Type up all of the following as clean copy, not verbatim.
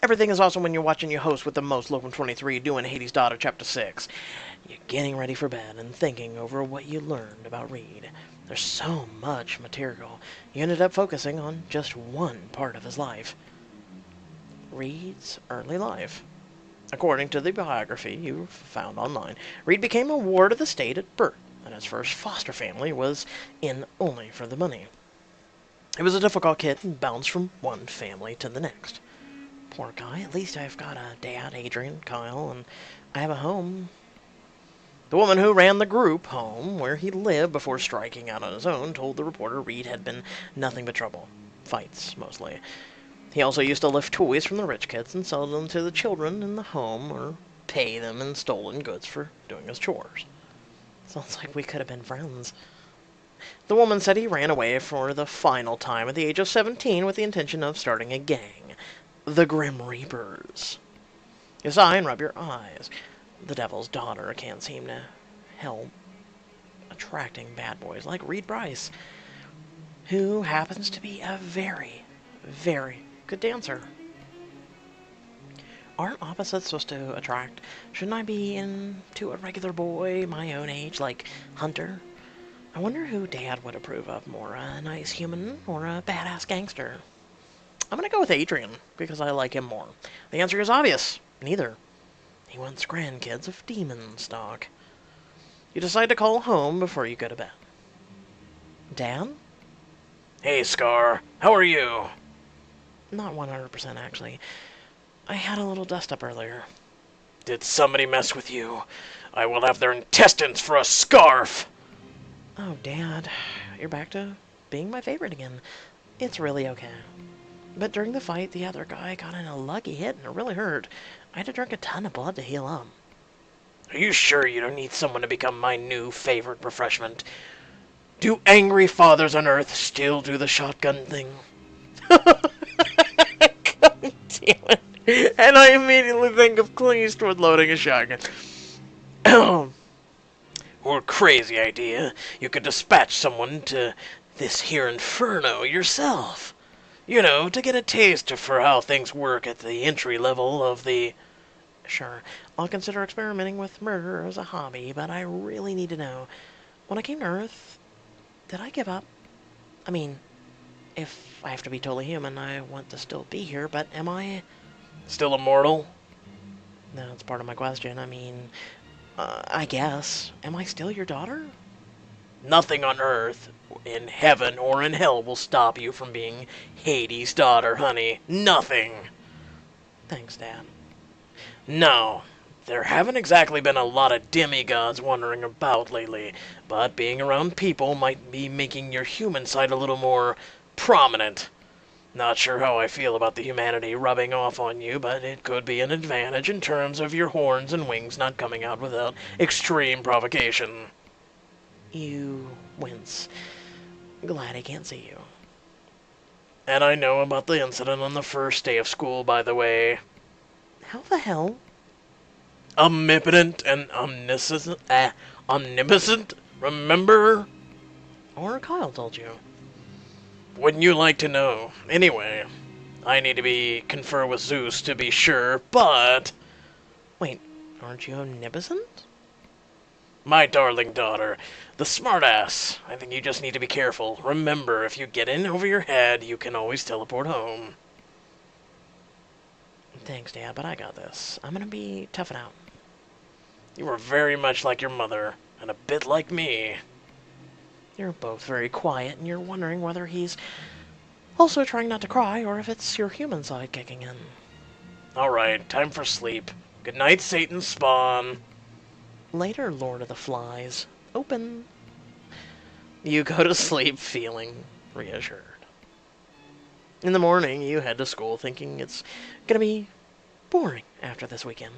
Everything is awesome when you're watching your host with the most, Logan 23, doing Hades' Daughter, Chapter 6. You're getting ready for bed and thinking over what you learned about Reid. There's so much material, you ended up focusing on just one part of his life. Reid's early life. According to the biography you found online, Reid became a ward of the state at birth, and his first foster family was in only for the money. He was a difficult kid and bounced from one family to the next. Poor guy, at least I've got a dad, Adrian, Kyle, and I have a home. The woman who ran the group home where he lived before striking out on his own told the reporter Reid had been nothing but trouble. Fights, mostly. He also used to lift toys from the rich kids and sell them to the children in the home or pay them in stolen goods for doing his chores. Sounds like we could have been friends. The woman said he ran away for the final time at the age of 17 with the intention of starting a gang. The Grim Reapers. You sigh and rub your eyes. The Devil's Daughter can't seem to help attracting bad boys like Reid Bryce, who happens to be a very, very good dancer. Aren't opposites supposed to attract? Shouldn't I be into a regular boy my own age, like Hunter? I wonder who Dad would approve of more, a nice human or a badass gangster? I'm gonna go with Adrian, because I like him more. The answer is obvious. Neither. He wants grandkids of demon stock. You decide to call home before you go to bed. Dad? Hey, Scar. How are you? Not 100% actually. I had a little dust up earlier. Did somebody mess with you? I will have their intestines for a scarf! Oh, Dad. You're back to being my favorite again. It's really okay. But during the fight, the other guy got in a lucky hit and it really hurt. I had to drink a ton of blood to heal up. Are you sure you don't need someone to become my new favorite refreshment? Do angry fathers on Earth still do the shotgun thing? God damn it. And I immediately think of Clint Eastwood loading a shotgun. Or crazy idea, you could dispatch someone to this here inferno yourself. You know, to get a taste for how things work at the entry level of the... Sure, I'll consider experimenting with murder as a hobby, but I really need to know. When I came to Earth, did I give up? I mean, if I have to be totally human, I want to still be here, but am I... Still immortal? No, that's part of my question. I mean, I guess. Am I still your daughter? Nothing on Earth, in heaven, or in hell will stop you from being Hades' daughter, honey. Nothing. Thanks, Dad. No, there haven't exactly been a lot of demigods wandering about lately, but being around people might be making your human side a little more prominent. Not sure how I feel about the humanity rubbing off on you, but it could be an advantage in terms of your horns and wings not coming out without extreme provocation. You wince. Glad I can't see you. And I know about the incident on the first day of school, by the way. How the hell? Omnipotent and omniscient, remember? Or Kyle told you. Wouldn't you like to know? Anyway, I need to confer with Zeus to be sure, but... Wait, aren't you omnipotent? My darling daughter, the smartass. I think you just need to be careful. Remember, if you get in over your head, you can always teleport home. Thanks, Dad, but I got this. I'm gonna be toughing out. You are very much like your mother, and a bit like me. You're both very quiet, and you're wondering whether he's also trying not to cry, or if it's your human side kicking in. Alright, time for sleep. Good night, Satan's spawn. Later, Lord of the Flies. Open. You go to sleep feeling reassured. In the morning, you head to school thinking it's gonna be boring after this weekend.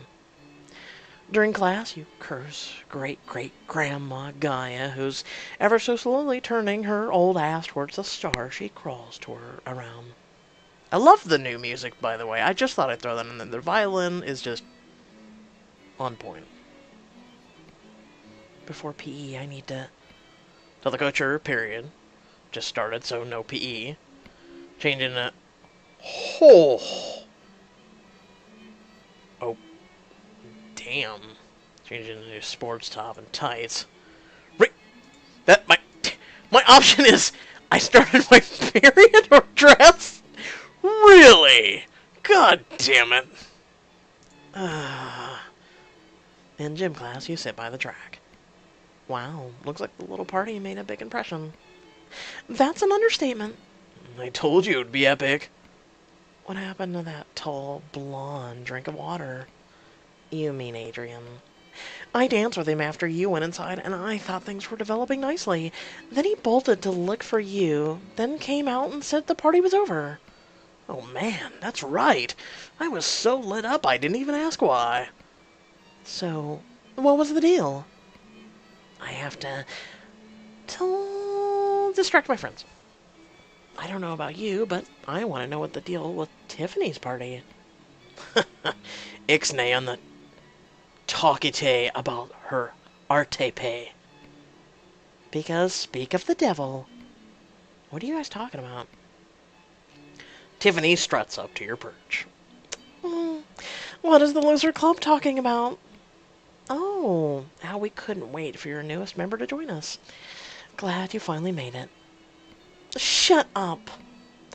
During class, you curse great-great-grandma Gaia, who's ever so slowly turning her old ass towards the star she crawls toward around. I love the new music, by the way. I just thought I'd throw that in there. The violin is just on point. Before PE, I need to tell the coach her period just started, so no PE. Changing it. Oh. Damn. Changing into sports top and tights. Right. That my option is I started my period or dress? Really? God damn it. In gym class, you sit by the track. Wow, looks like the little party made a big impression. That's an understatement. I told you it would be epic. What happened to that tall, blonde drink of water? You mean Adrian. I danced with him after you went inside, and I thought things were developing nicely. Then he bolted to look for you, then came out and said the party was over. Oh man, that's right. I was so lit up I didn't even ask why. So, what was the deal? I have to distract my friends. I don't know about you, but I want to know what the deal with Tiffany's party. Ixnay on the talkite about her artepe. Because, speak of the devil. What are you guys talking about? Tiffany struts up to your perch. What is the loser club talking about? Oh, how we couldn't wait for your newest member to join us. Glad you finally made it. Shut up.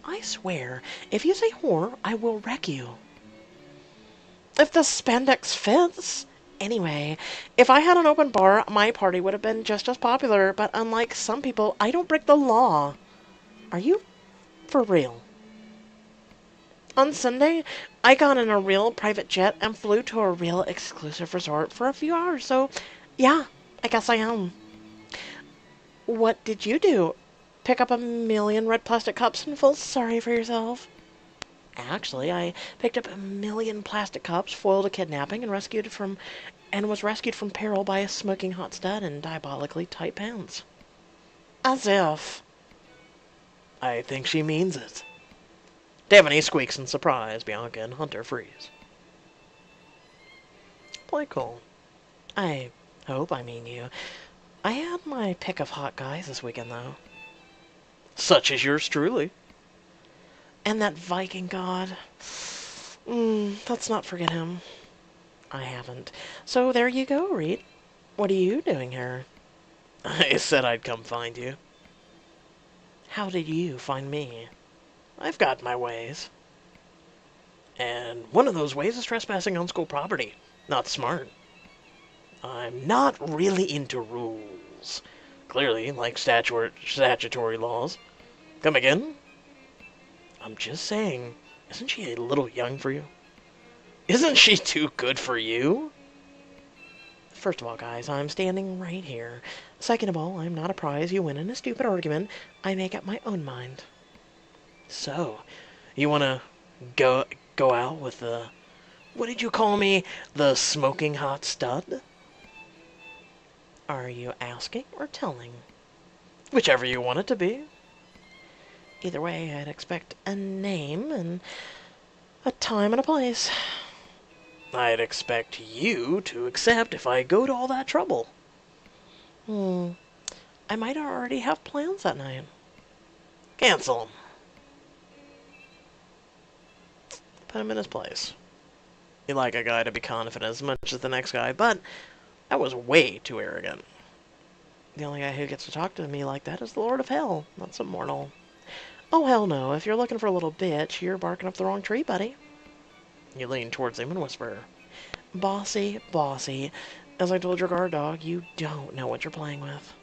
I swear, if you say whore, I will wreck you. If the spandex fits. Anyway, if I had an open bar, my party would have been just as popular, but unlike some people, I don't break the law. Are you for real? On Sunday, I got in a real private jet and flew to a real exclusive resort for a few hours, so yeah, I guess I am. What did you do? Pick up 1,000,000 red plastic cups and feel sorry for yourself? Actually, I picked up 1,000,000 plastic cups, foiled a kidnapping, and was rescued from peril by a smoking hot stud in diabolically tight pants. As if. I think she means it. Tiffany squeaks in surprise. Bianca and Hunter freeze. Play cool. I hope I mean you. I had my pick of hot guys this weekend, though. Such as yours truly. And that Viking god. Let's not forget him. I haven't. So there you go, Reid. What are you doing here? I said I'd come find you. How did you find me? I've got my ways. And one of those ways is trespassing on school property. Not smart. I'm not really into rules. Clearly, like statutory laws. Come again? I'm just saying, isn't she a little young for you? Isn't she too good for you? First of all, guys, I'm standing right here. Second of all, I'm not a prize you win in a stupid argument. I make up my own mind. So, you wanna go out with the... What did you call me? The smoking hot stud? Are you asking or telling? Whichever you want it to be. Either way, I'd expect a name and a time and a place. I'd expect you to accept if I go to all that trouble. I might already have plans that night. Cancel them. Put him in his place. You like a guy to be confident as much as the next guy, but I was way too arrogant. The only guy who gets to talk to me like that is the Lord of Hell, not some mortal. Oh, hell no. If you're looking for a little bitch, you're barking up the wrong tree, buddy. You lean towards him and whisper, Bossy, bossy. As I told your guard dog, you don't know what you're playing with.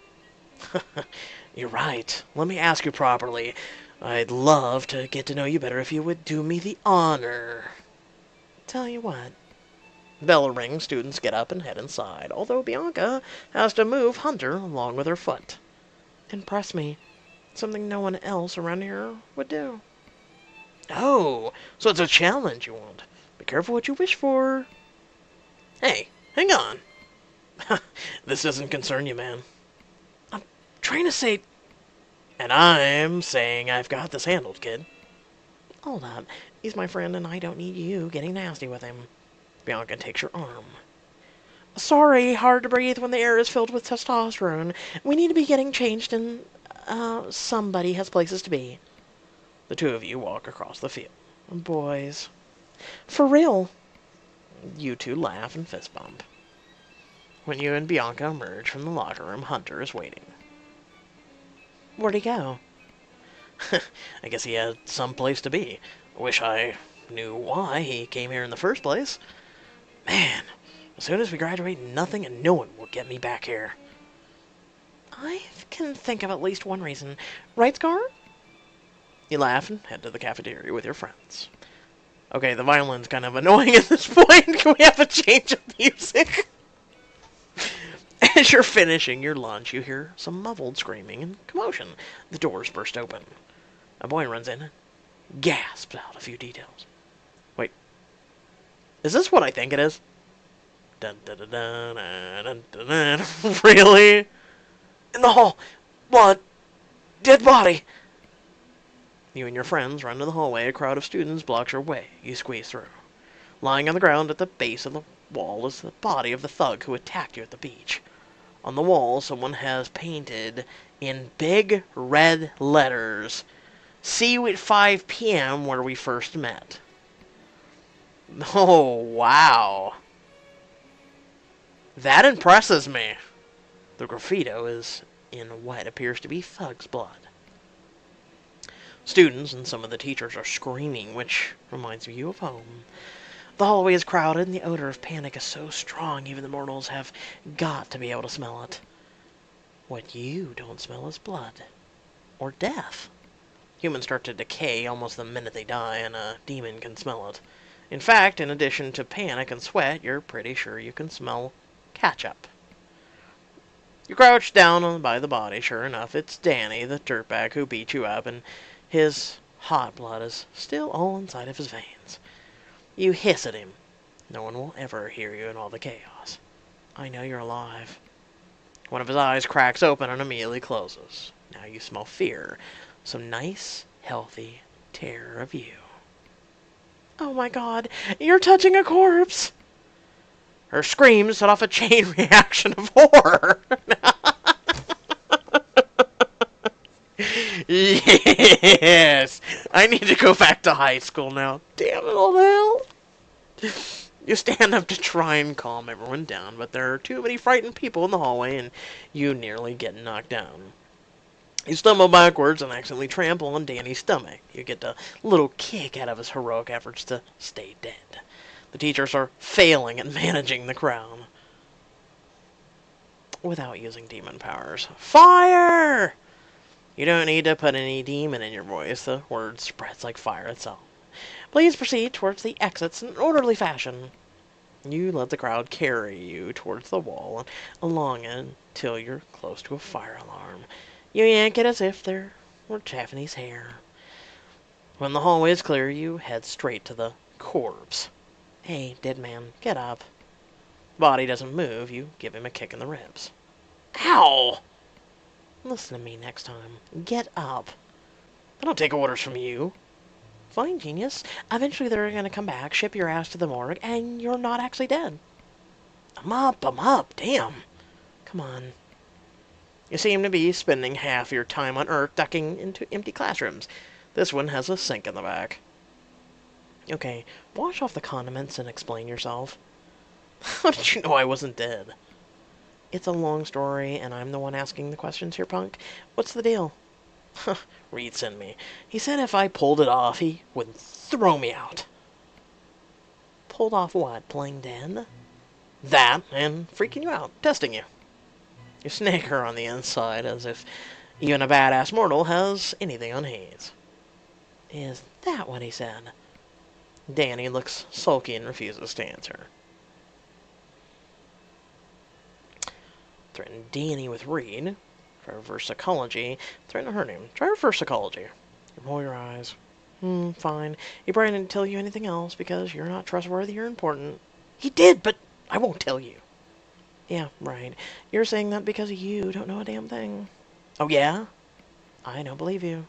You're right. Let me ask you properly. I'd love to get to know you better if you would do me the honor. Tell you what. Bell rings, students get up and head inside, although Bianca has to move Hunter along with her foot. Impress me. Something no one else around here would do. Oh, so it's a challenge you want. Be careful what you wish for. Hey, hang on. This doesn't concern you, man. I'm trying to say... And I'm saying I've got this handled, kid. Hold up. He's my friend and I don't need you getting nasty with him. Bianca takes your arm. Sorry, hard to breathe when the air is filled with testosterone. We need to be getting changed and, somebody has places to be. The two of you walk across the field. Boys. For real. You two laugh and fist bump. When you and Bianca emerge from the locker room, Hunter is waiting. Where'd he go? I guess he had some place to be. Wish I knew why he came here in the first place. Man, as soon as we graduate, nothing and no one will get me back here. I can think of at least one reason. Right, Scar? You laugh and head to the cafeteria with your friends. Okay, the violin's kind of annoying at this point. Can we have a change of music? As you're finishing your lunch, you hear some muffled screaming and commotion. The doors burst open. A boy runs in and gasps out a few details. Wait. Is this what I think it is? Dun, dun, dun, dun, dun, dun, dun. Really? In the hall. Blood. Dead body. You and your friends run to the hallway. A crowd of students blocks your way. You squeeze through. Lying on the ground at the base of the wall is the body of the thug who attacked you at the beach. On the wall, someone has painted in big red letters, "See you at 5 p.m. where we first met." Oh, wow. That impresses me. The graffito is in what appears to be thug's blood. Students and some of the teachers are screaming, which reminds you of home. The hallway is crowded, and the odor of panic is so strong even the mortals have got to be able to smell it. What you don't smell is blood. Or death. Humans start to decay almost the minute they die, and a demon can smell it. In fact, in addition to panic and sweat, you're pretty sure you can smell ketchup. You crouch down by the body. Sure enough, it's Danny, the dirtbag who beat you up, and his hot blood is still all inside of his veins. You hiss at him. No one will ever hear you in all the chaos. I know you're alive. One of his eyes cracks open and immediately closes. Now you smell fear. Some nice, healthy terror of you. Oh my god, you're touching a corpse! Her screams set off a chain reaction of horror. Yes! I need to go back to high school now. Damn it all the hell! You stand up to try and calm everyone down, but there are too many frightened people in the hallway, and you nearly get knocked down. You stumble backwards and accidentally trample on Danny's stomach. You get a little kick out of his heroic efforts to stay dead. The teachers are failing at managing the crowd without using demon powers. Fire! You don't need to put any demon in your voice. The word spreads like fire itself. Please proceed towards the exits in an orderly fashion. You let the crowd carry you towards the wall and along it until you're close to a fire alarm. You yank it as if there were Japanese hair. When the hallway is clear, you head straight to the corpse. Hey, dead man, get up. Body doesn't move. You give him a kick in the ribs. Ow! Listen to me next time. Get up. I don't take orders from you. Fine, genius. Eventually they're going to come back, ship your ass to the morgue, and you're not actually dead. I'm up, damn. Come on. You seem to be spending half your time on Earth ducking into empty classrooms. This one has a sink in the back. Okay, wash off the condiments and explain yourself. How did you know I wasn't dead? It's a long story, and I'm the one asking the questions here, punk. What's the deal? Reid sent me. He said if I pulled it off, he would throw me out. Pulled off what? Playing dead? That, and freaking you out, testing you. You snicker on the inside, as if even a badass mortal has anything on Hayes. Is that what he said? Danny looks sulky and refuses to answer. Threaten Danny with Reid. Try reverse psychology. Threaten to hurt him. Try reverse psychology. Roll your eyes. Fine. He probably didn't tell you anything else because you're not trustworthy or important. He did, but I won't tell you. Yeah, right. You're saying that because you don't know a damn thing. Oh, yeah? I don't believe you.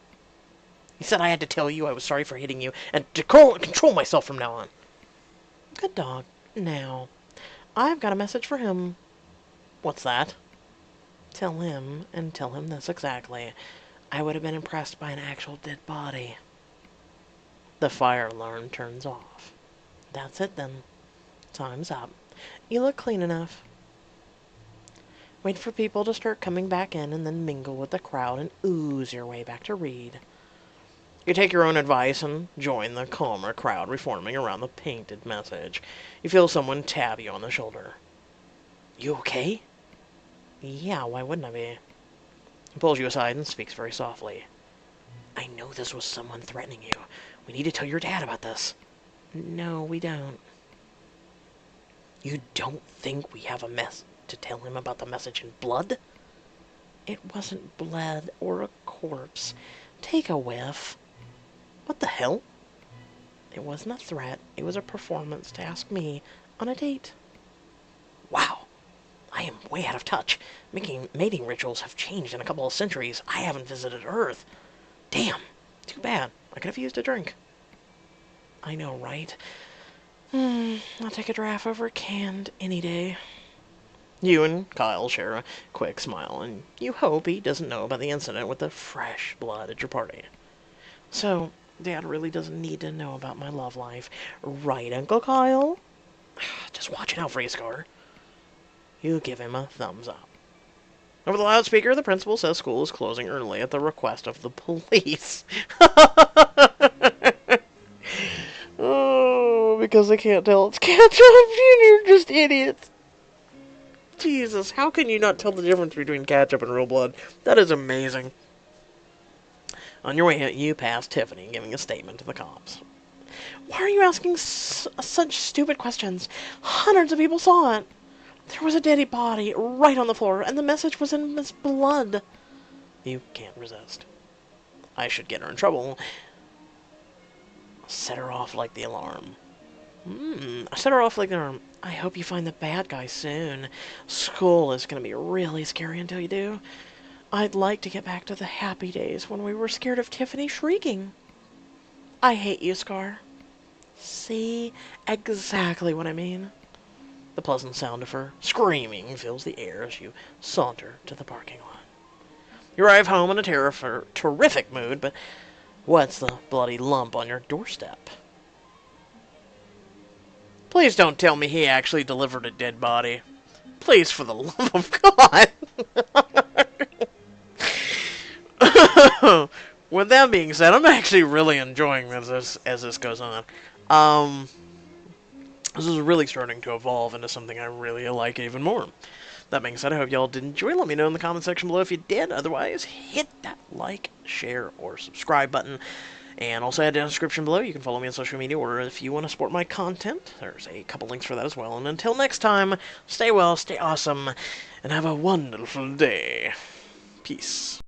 He said I had to tell you I was sorry for hitting you and to control myself from now on. Good dog. Now, I've got a message for him. What's that? Tell him, and tell him this exactly. I would have been impressed by an actual dead body. The fire alarm turns off. That's it then. Time's up. You look clean enough. Wait for people to start coming back in and then mingle with the crowd and ooze your way back to Reid. You take your own advice and join the calmer crowd reforming around the painted message. You feel someone tap you on the shoulder. You okay? Yeah, why wouldn't I be? He pulls you aside and speaks very softly. I know this was someone threatening you. We need to tell your dad about this. No, we don't. You don't think we have a mess to tell him about the message in blood? It wasn't blood or a corpse. Take a whiff. What the hell? It wasn't a threat. It was a performance to ask me on a date. Wow. I am way out of touch. Mating rituals have changed in a couple of centuries. I haven't visited Earth. Damn. Too bad. I could have used a drink. I know, right? I'll take a draft over canned any day. You and Kyle share a quick smile, and you hope he doesn't know about the incident with the fresh blood at your party. So, Dad really doesn't need to know about my love life. Right, Uncle Kyle? Just watching out for you, Scar. You give him a thumbs up. Over the loudspeaker, the principal says school is closing early at the request of the police. Oh, because they can't tell it's ketchup, and you're just idiots. Jesus, how can you not tell the difference between ketchup and real blood? That is amazing. On your way out, you pass Tiffany giving a statement to the cops. Why are you asking such stupid questions? Hundreds of people saw it. There was a dead body right on the floor, and the message was in his blood. You can't resist. I should get her in trouble. Set her off like the alarm. Set her off like the alarm. I hope you find the bad guy soon. School is going to be really scary until you do. I'd like to get back to the happy days when we were scared of Tiffany shrieking. I hate you, Scar. See? Exactly what I mean. The pleasant sound of her screaming fills the air as you saunter to the parking lot. You arrive home in a terrific mood, but what's the bloody lump on your doorstep? Please don't tell me he actually delivered a dead body. Please, for the love of God. With that being said, I'm actually really enjoying this as this goes on. This is really starting to evolve into something I really like even more. That being said, I hope y'all did enjoy. Let me know in the comment section below if you did. Otherwise, hit that like, share, or subscribe button. And also add down in the description below. You can follow me on social media, or if you want to support my content, there's a couple links for that as well. And until next time, stay well, stay awesome, and have a wonderful day. Peace.